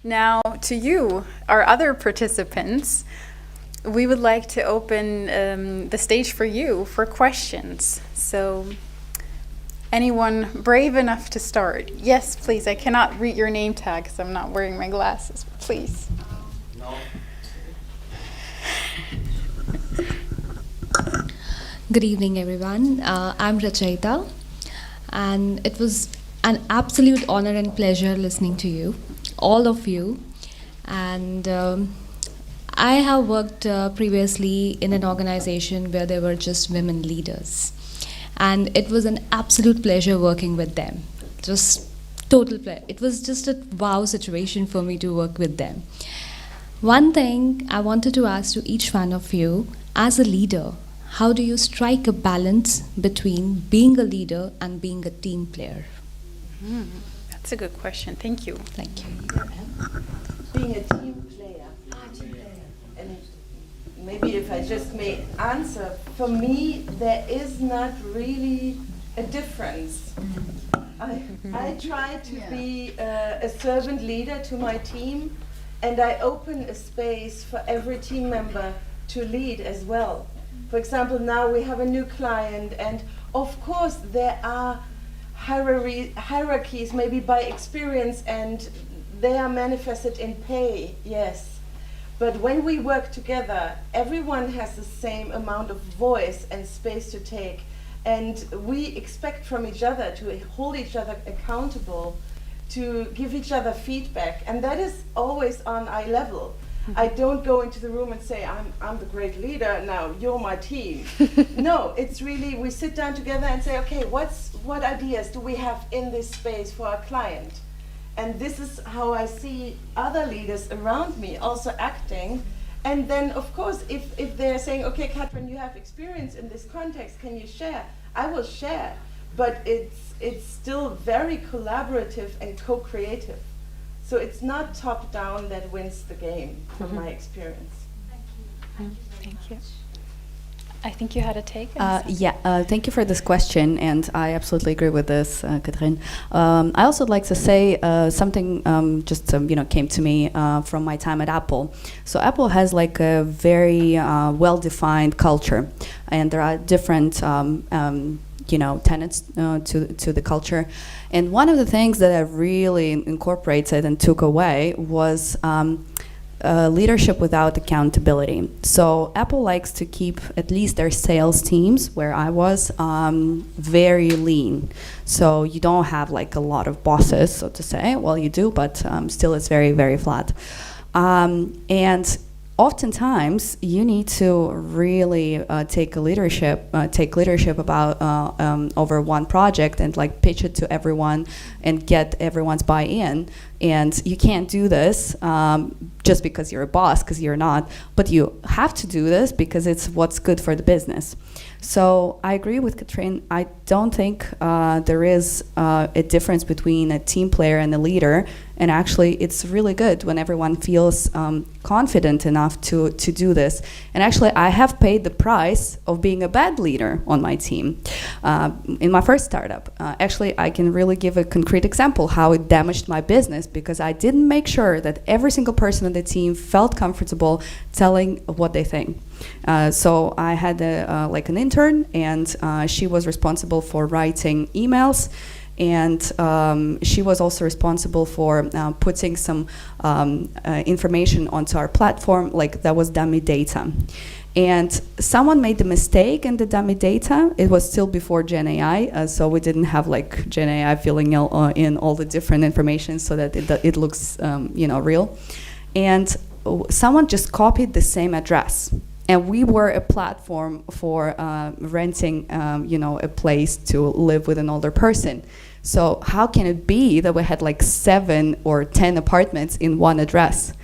Now, to you, our other participants, we would like to open the stage for you for questions. So, anyone brave enough to start? Yes, please. I cannot read your name tag because I'm not wearing my glasses. Please. No. Good evening, everyone. I'm Rachita, and it was an absolute honor and pleasure listening to you, all of you. And I have worked previously in an organization where there were just women leaders, and it was an absolute pleasure working with them. Just total pleasure. It was just a wow situation for me to work with them. One thing I wanted to ask to each one of you, as a leader, how do you strike a balance between being a leader and being a team player? That's a good question. Thank you. Thank you. Being a team player. And maybe if I just may answer, for me, there is not really a difference. I try to be a servant leader to my team, and I open a space for every team member to lead as well. For example, now we have a new client, and of course there are hierarchies maybe by experience, and they are manifested in pay, yes. But when we work together, everyone has the same amount of voice and space to take, and we expect from each other to hold each other accountable, to give each other feedback, and that is always on eye level. I don't go into the room and say, I'm the great leader, now you're my team. No, it's really, we sit down together and say, okay, what ideas do we have in this space for our client? And this is how I see other leaders around me also acting. And then, of course, if they're saying, okay, Katrin, you have experience in this context, can you share? I will share, but it's still very collaborative and co-creative. So it's not top-down that wins the game, from my experience. Thank you. I think you had a take. Thank you for this question, and I absolutely agree with this, Katrin. I also would like to say something came to me from my time at Apple. So Apple has like a very well-defined culture, and there are different tenets to the culture. And one of the things that I really incorporated and took away was leadership without accountability. So Apple likes to keep at least their sales teams, where I was, very lean. So you don't have like a lot of bosses, so to say. Well, you do, but still it's very, very flat. And oftentimes you need to really take leadership about over one project and like pitch it to everyone and get everyone's buy-in. And you can't do this just because you're a boss, because you're not, but you have to do this because it's what's good for the business. So I agree with Katrin. I don't think there is a difference between a team player and a leader. And actually, it's really good when everyone feels confident enough to do this. And actually, I have paid the price of being a bad leader on my team in my first startup. Actually, I can really give a concrete example how it damaged my business, because I didn't make sure that every single person on the team felt comfortable telling what they think. So I had an intern, and she was responsible for writing emails, and she was also responsible for putting some information onto our platform, like that was dummy data. And someone made the mistake in the dummy data. It was still before Gen AI, so we didn't have like Gen AI filling in all the different information so that it looks real. And someone just copied the same address. And we were a platform for renting, a place to live with an older person. So how can it be that we had like 7 or 10 apartments in one address?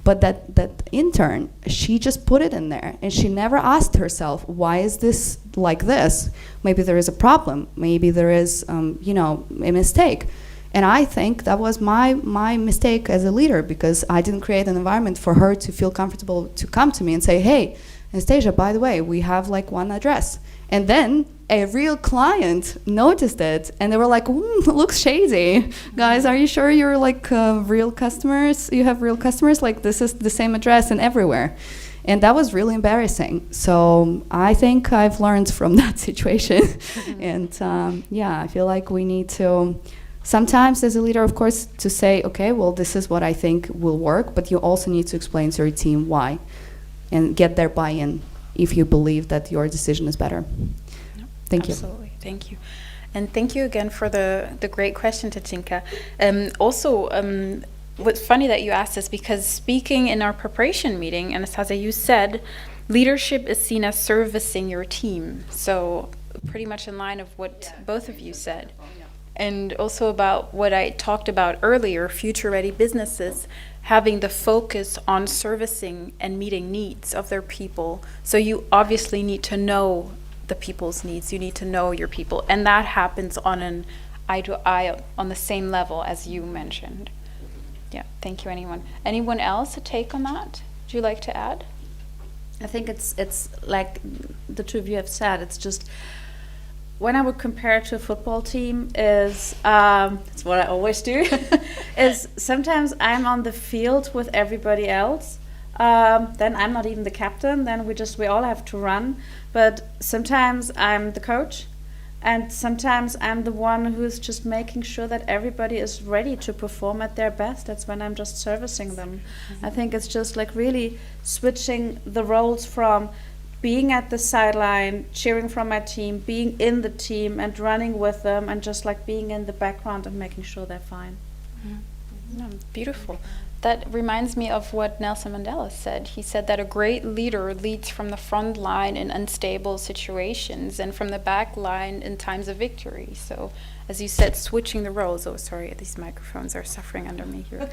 But that intern, she just put it in there, and she never asked herself, why is this like this? Maybe there is a problem. Maybe there is, a mistake. And I think that was my mistake as a leader, because I didn't create an environment for her to feel comfortable to come to me and say, hey, Anastasia, by the way, we have like one address. And then a real client noticed it, and they were like, looks shady. Guys, are you sure you're like real customers? You have real customers? Like, this is the same address and everywhere. And that was really embarrassing. So I think I've learned from that situation. And yeah, I feel like we need to, sometimes as a leader, of course, to say, okay, well, this is what I think will work, but you also need to explain to your team why and get their buy-in if you believe that your decision is better. Thank you. Absolutely, thank you. And thank you again for the great question, Tacinka. Also, what's funny that you asked this, because speaking in our preparation meeting, Anastasia, you said leadership is seen as servicing your team. So pretty much in line of what both of you said. And also about what I talked about earlier, future-ready businesses having the focus on servicing and meeting needs of their people. So you obviously need to know the people's needs. You need to know your people. And that happens on an eye-to-eye, on the same level as you mentioned. Yeah, thank you. Anyone else a take on that? Would you like to add? I think it's like the two of you have said. It's just, when I would compare it to a football team, is it's what I always do. Is sometimes I'm on the field with everybody else. Then I'm not even the captain. Then we all have to run. But sometimes I'm the coach, and sometimes I'm the one who's just making sure that everybody is ready to perform at their best. That's when I'm just servicing them. I think it's just like really switching the roles from being at the sideline, cheering from my team, being in the team and running with them, and just like being in the background and making sure they're fine. No, beautiful. That reminds me of what Nelson Mandela said. He said that a great leader leads from the front line in unstable situations and from the back line in times of victory. So, as you said, switching the roles. Oh, sorry, these microphones are suffering under me here.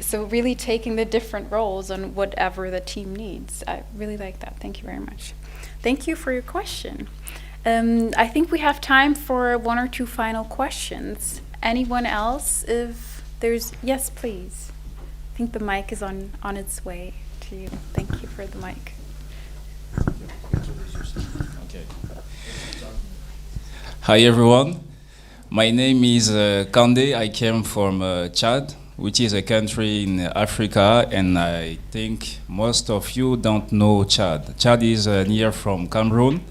So really taking the different roles on whatever the team needs. I really like that. Thank you very much. Thank you for your question. I think we have time for one or two final questions. Anyone else? If there's, yes, please. I think the mic is on its way to you. Thank you for the mic. Okay. Hi everyone. My name is Kande. I came from Chad, which is a country in Africa, and I think most of you don't know Chad. Chad is near from Cameroon,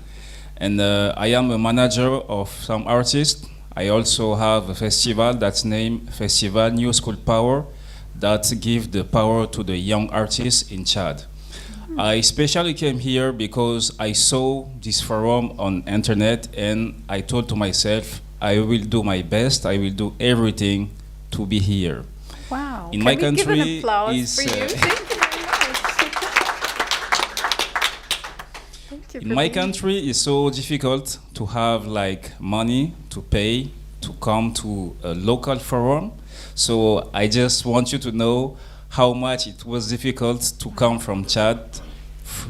and I am a manager of some artists. I also have a festival that's named Festival New School Power, that give the power to the young artists in Chad. I especially came here because I saw this forum on internet, and I told to myself, I will do my best, I will do everything to be here. Wow. In my Can we give country an applause is, for you? Thank you very much. Thank you in for my being country, it's so difficult to have like money to pay to come to a local forum. So I just want you to know how much it was difficult to come from Chad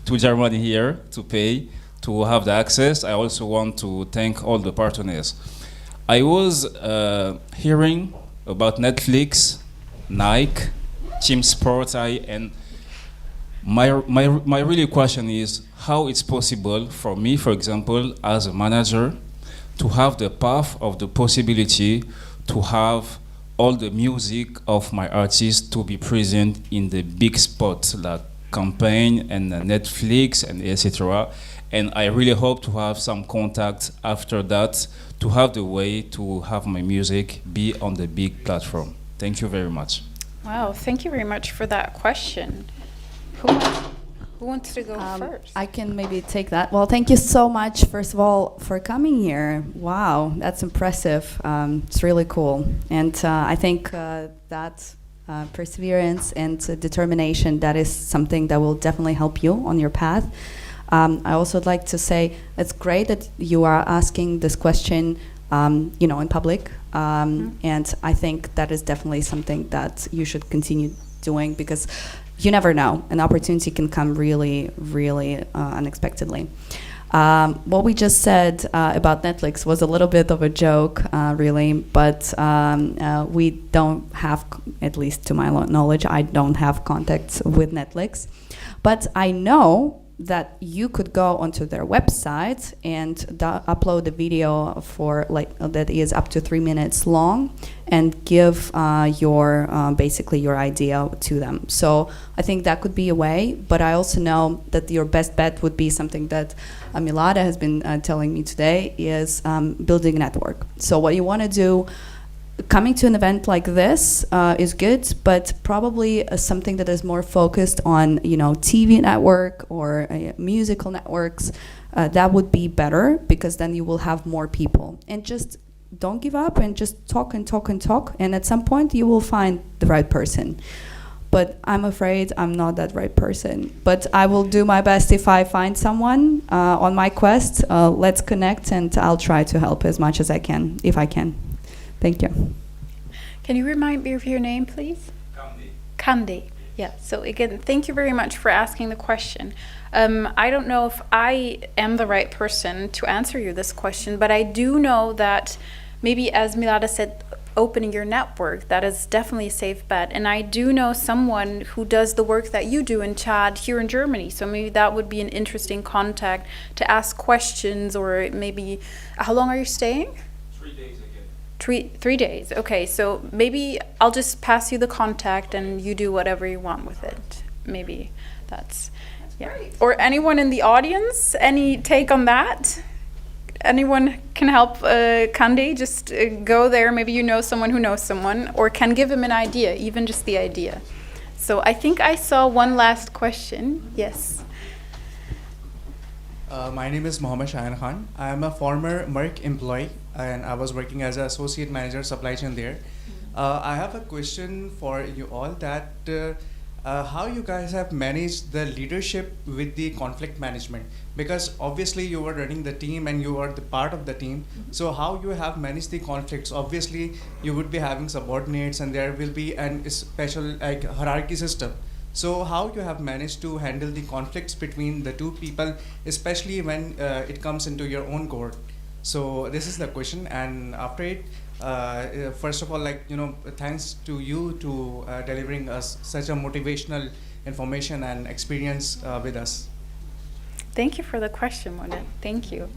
to Germany here to pay, to have the access. I also want to thank all the partners. I was hearing about Netflix, Nike, TEAMSPORTS.AI, and my really question is how it's possible for me, for example, as a manager, to have the path of the possibility to have all the music of my artists to be present in the big spots like campaign and Netflix and etc. And I really hope to have some contact after that to have the way to have my music be on the big platform. Thank you very much. Wow, thank you very much for that question. Who wants to go first? I can maybe take that. Well, thank you so much, first of all, for coming here. Wow, that's impressive. It's really cool. And I think that perseverance and determination, that is something that will definitely help you on your path. I also would like to say it's great that you are asking this question in public. And I think that is definitely something that you should continue doing, because you never know. An opportunity can come really, really unexpectedly. What we just said about Netflix was a little bit of a joke, really, but we don't have, at least to my knowledge, I don't have contacts with Netflix. But I know that you could go onto their website and upload a video for that is up to 3 minutes long and give basically your idea to them. So I think that could be a way, but I also know that your best bet would be something that Milada has been telling me today, is building a network. So what you want to do, coming to an event like this is good, but probably something that is more focused on, TV network or musical networks, that would be better, because then you will have more people. And just don't give up and just talk and talk and talk, and at some point you will find the right person. But I'm afraid I'm not that right person. But I will do my best if I find someone on my quest. Let's connect, and I'll try to help as much as I can, if I can. Thank you. Can you remind me of your name, please? Kandi. Yeah, so again, thank you very much for asking the question. I don't know if I am the right person to answer you this question, but I do know that maybe, as Milada said, opening your network, that is definitely a safe bet. And I do know someone who does the work that you do in Chad here in Germany. So maybe that would be an interesting contact to ask questions, or maybe, how long are you staying? 3 days again. 3 days. Okay, so maybe I'll just pass you the contact and you do whatever you want with it. Maybe that's yeah. Great. Or anyone in the audience, any take on that? Anyone can help Kandi, just go there. Maybe you know someone who knows someone, or can give him an idea, even just the idea. So I think I saw one last question. Yes. My name is Mohammed Shayan Khan. I am a former Merck employee, and I was working as an associate manager supply chain there. I have a question for you all, that how you guys have managed the leadership with the conflict management, because obviously you were running the team and you are the part of the team. So how you have managed the conflicts? Obviously you would be having subordinates, and there will be a special hierarchy system. So how you have managed to handle the conflicts between the two people, especially when it comes into your own court? So this is the question, and after it, first of all, thanks to you to delivering us such a motivational information and experience with us. Thank you for the question, Mona. Thank you.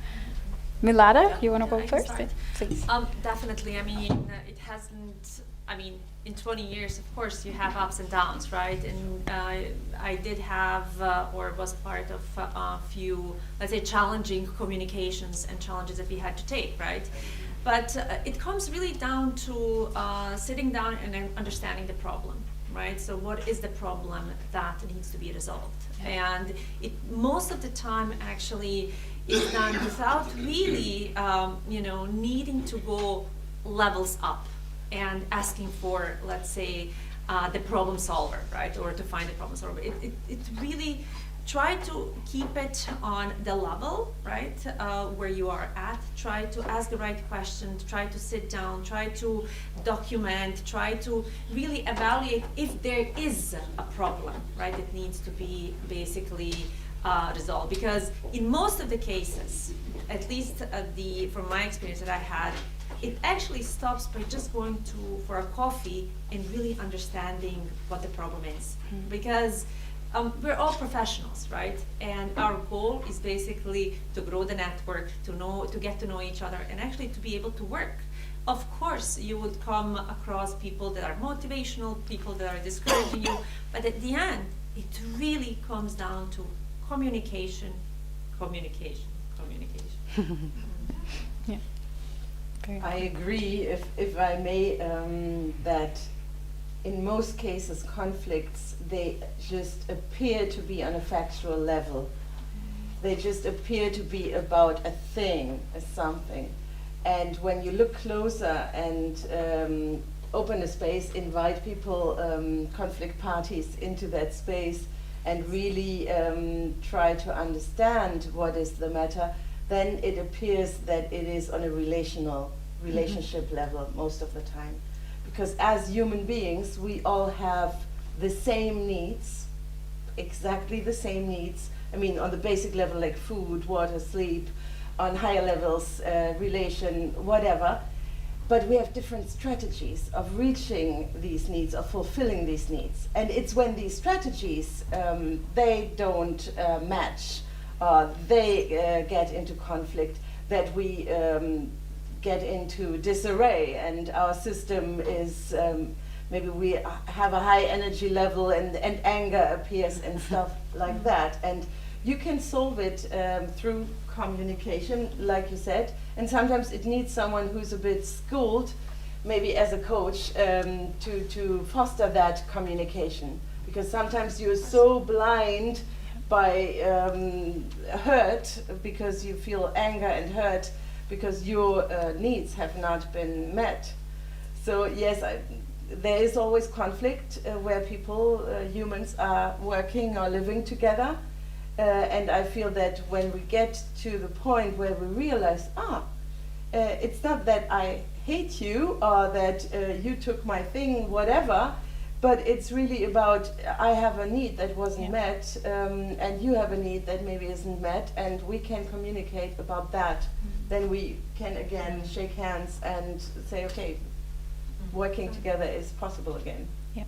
Milada, you want to go I can first? start. Please. Definitely. I mean, it hasn't. I mean, in 20 years, of course, you have ups and downs, right? And I did have, or was part of a few, let's say, challenging communications and challenges that we had to take, right? But it comes really down to sitting down and understanding the problem, right? So what is the problem that needs to be resolved? And it most of the time actually is done without really, needing to go levels up and asking for, let's say, the problem solver, right? Or to find the problem solver. It really try to keep it on the level, right, where you are at. Try to ask the right question, try to sit down, try to document, try to really evaluate if there is a problem, right, that needs to be basically resolved. Because in most of the cases, at least from my experience that I had, it actually stops by just going for a coffee and really understanding what the problem is. Because we're all professionals, right? And our goal is basically to grow the network, to get to know each other, and actually to be able to work. Of course, you would come across people that are motivational, people that are discouraging you, but at the end, it really comes down to communication. Yeah. I agree, if I may, that in most cases conflicts, they just appear to be on a factual level. They just appear to be about a thing, something. And when you look closer and open a space, invite people, conflict parties into that space, and really try to understand what is the matter, then it appears that it is on a relationship level most of the time. Because as human beings, we all have the same needs, exactly the same needs. I mean, on the basic level, like food, water, sleep, on higher levels, relation, whatever. but we have different strategies of reaching these needs, of fulfilling these needs. And it's when these strategies, they don't match, they get into conflict, that we get into disarray, and our system is, maybe we have a high energy level and anger appears and stuff like that. And you can solve it through communication, like you said, and sometimes it needs someone who's a bit schooled, maybe as a coach, to foster that communication. Because sometimes you're so blind by hurt, because you feel anger and hurt, because your needs have not been met. So yes, there is always conflict where people, humans, are working or living together. And I feel that when we get to the point where we realize, it's not that I hate you or that you took my thing, whatever, but it's really about I have a need that wasn't met, and you have a need that maybe isn't met, and we can communicate about that. Then we can again shake hands and say, okay, working together is possible again. Yeah.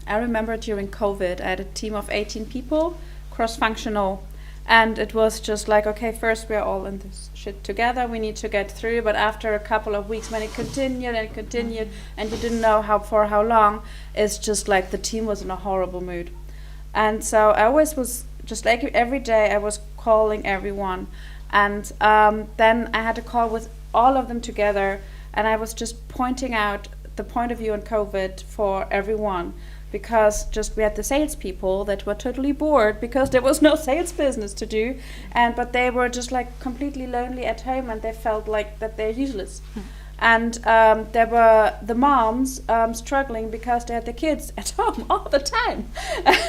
I remember during COVID, I had a team of 18 people, cross-functional, and it was just like, okay, first we're all in this shit together, we need to get through, but after a couple of weeks, when it continued and continued, and you didn't know for how long, it's just like the team was in a horrible mood. And so I always was just like every day I was calling everyone, and then I had a call with all of them together, and I was just pointing out the point of view on COVID for everyone, because just we had the salespeople that were totally bored because there was no sales business to do, but they were just like completely lonely at home, and they felt like that they're useless. And there were the moms struggling because they had the kids at home all the time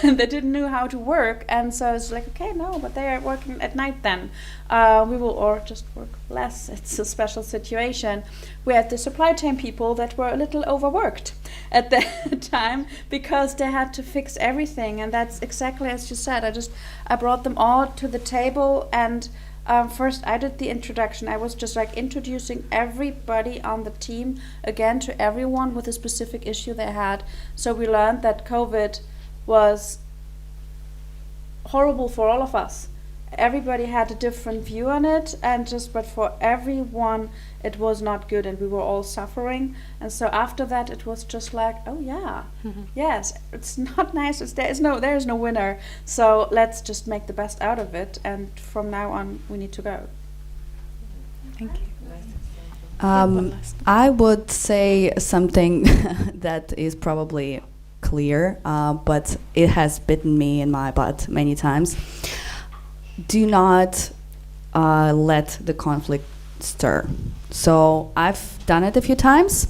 and they didn't know how to work. And so it's like, okay, no, but they are working at night then. We will or just work less. It's a special situation. We had the supply chain people that were a little overworked at the time because they had to fix everything. And that's exactly as you said. I brought them all to the table, and first I did the introduction. I was just like introducing everybody on the team again to everyone with a specific issue they had. So we learned that COVID was horrible for all of us. Everybody had a different view on it, but for everyone it was not good, and we were all suffering. And so after that it was just like, oh yeah, yes, it's not nice, there is no winner, so let's just make the best out of it, and from now on we need to go. Thank you. I would say something that is probably clear, but it has bitten me in my butt many times. Do not let the conflict stir. So I've done it a few times.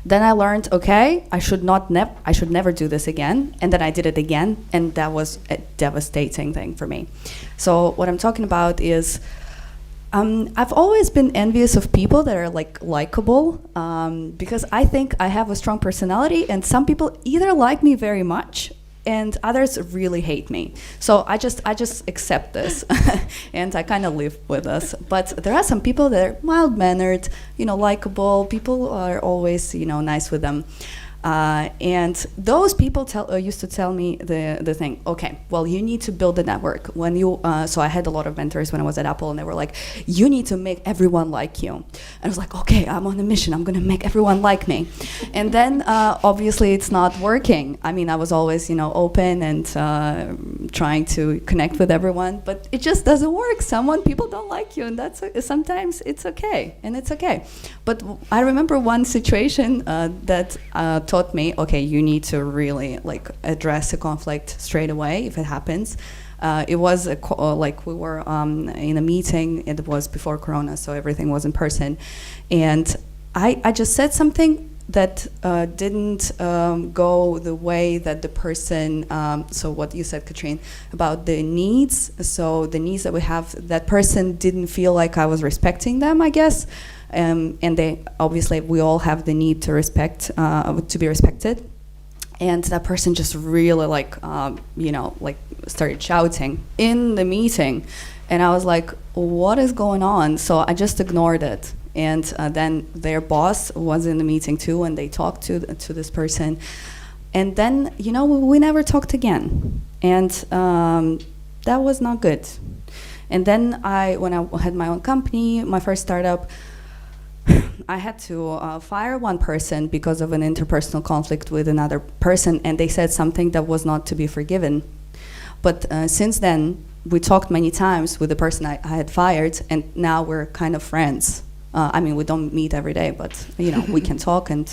Then I learned, okay, I should never do this again. And then I did it again, and that was a devastating thing for me. So what I'm talking about is, I've always been envious of people that are likable, because I think I have a strong personality, and some people either like me very much and others really hate me. So I just accept this and I kind of live with this. But there are some people that are mild-mannered, likable. People are always, nice with them. And those people used to tell me the thing, okay, well, you need to build a network. When you, so I had a lot of mentors when I was at Apple, and they were like, you need to make everyone like you. And I was like, okay, I'm on a mission. I'm going to make everyone like me. And then obviously it's not working. I mean, I was always, open and trying to connect with everyone, but it just doesn't work. People don't like you, and sometimes it's okay, and it's okay. But I remember one situation that taught me, okay, you need to really address a conflict straight away if it happens. It was we were in a meeting. It was before Corona, so everything was in person, and I just said something that didn't go the way that the person. So what you said, Katrin, about the needs. So the needs that we have, that person didn't feel like I was respecting them, I guess. And they obviously, we all have the need to respect, to be respected. And that person just really started shouting in the meeting. And I was like, what is going on? So I just ignored it. And then their boss was in the meeting too, and they talked to this person. And then, we never talked again. And that was not good. And then when I had my own company, my first startup, I had to fire one person because of an interpersonal conflict with another person, and they said something that was not to be forgiven. But since then, we talked many times with the person I had fired, and now we're kind of friends. We don't meet every day, but we can talk. And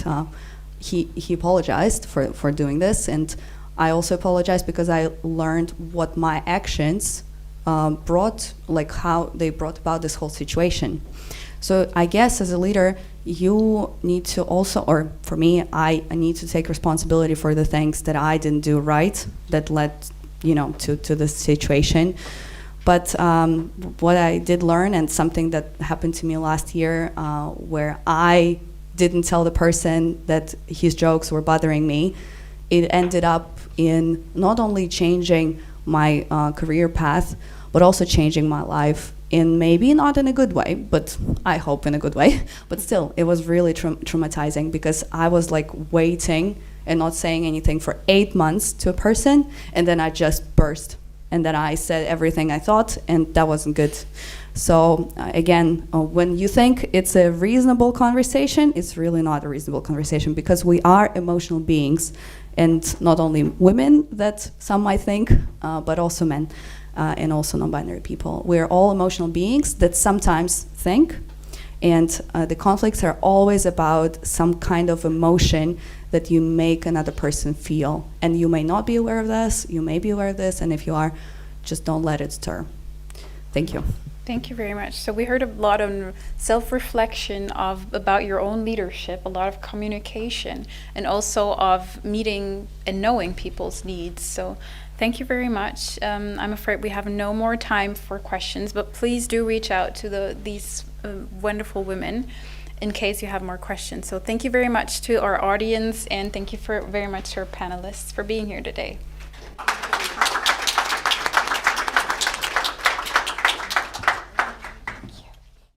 he apologized for doing this, and I also apologized because I learned what my actions brought, like how they brought about this whole situation. So I guess as a leader, you need to also, or for me, I need to take responsibility for the things that I didn't do right that led, to this situation. But what I did learn, and something that happened to me last year, where I didn't tell the person that his jokes were bothering me, it ended up in not only changing my career path, but also changing my life in maybe not in a good way, but I hope in a good way. But still, it was really traumatizing because I was like waiting and not saying anything for 8 months to a person, and then I just burst. And then I said everything I thought, and that wasn't good. So again, when you think it's a reasonable conversation, it's really not a reasonable conversation, because we are emotional beings, and not only women that some might think, but also men. And also non-binary people. We're all emotional beings that sometimes think, and the conflicts are always about some kind of emotion that you make another person feel. And you may not be aware of this, you may be aware of this, and if you are, just don't let it stir. Thank you. Thank you very much. So we heard a lot of self-reflection about your own leadership, a lot of communication, and also of meeting and knowing people's needs. So thank you very much. I'm afraid we have no more time for questions, but please do reach out to these wonderful women in case you have more questions. So thank you very much to our audience, and thank you very much to our panelists for being here today.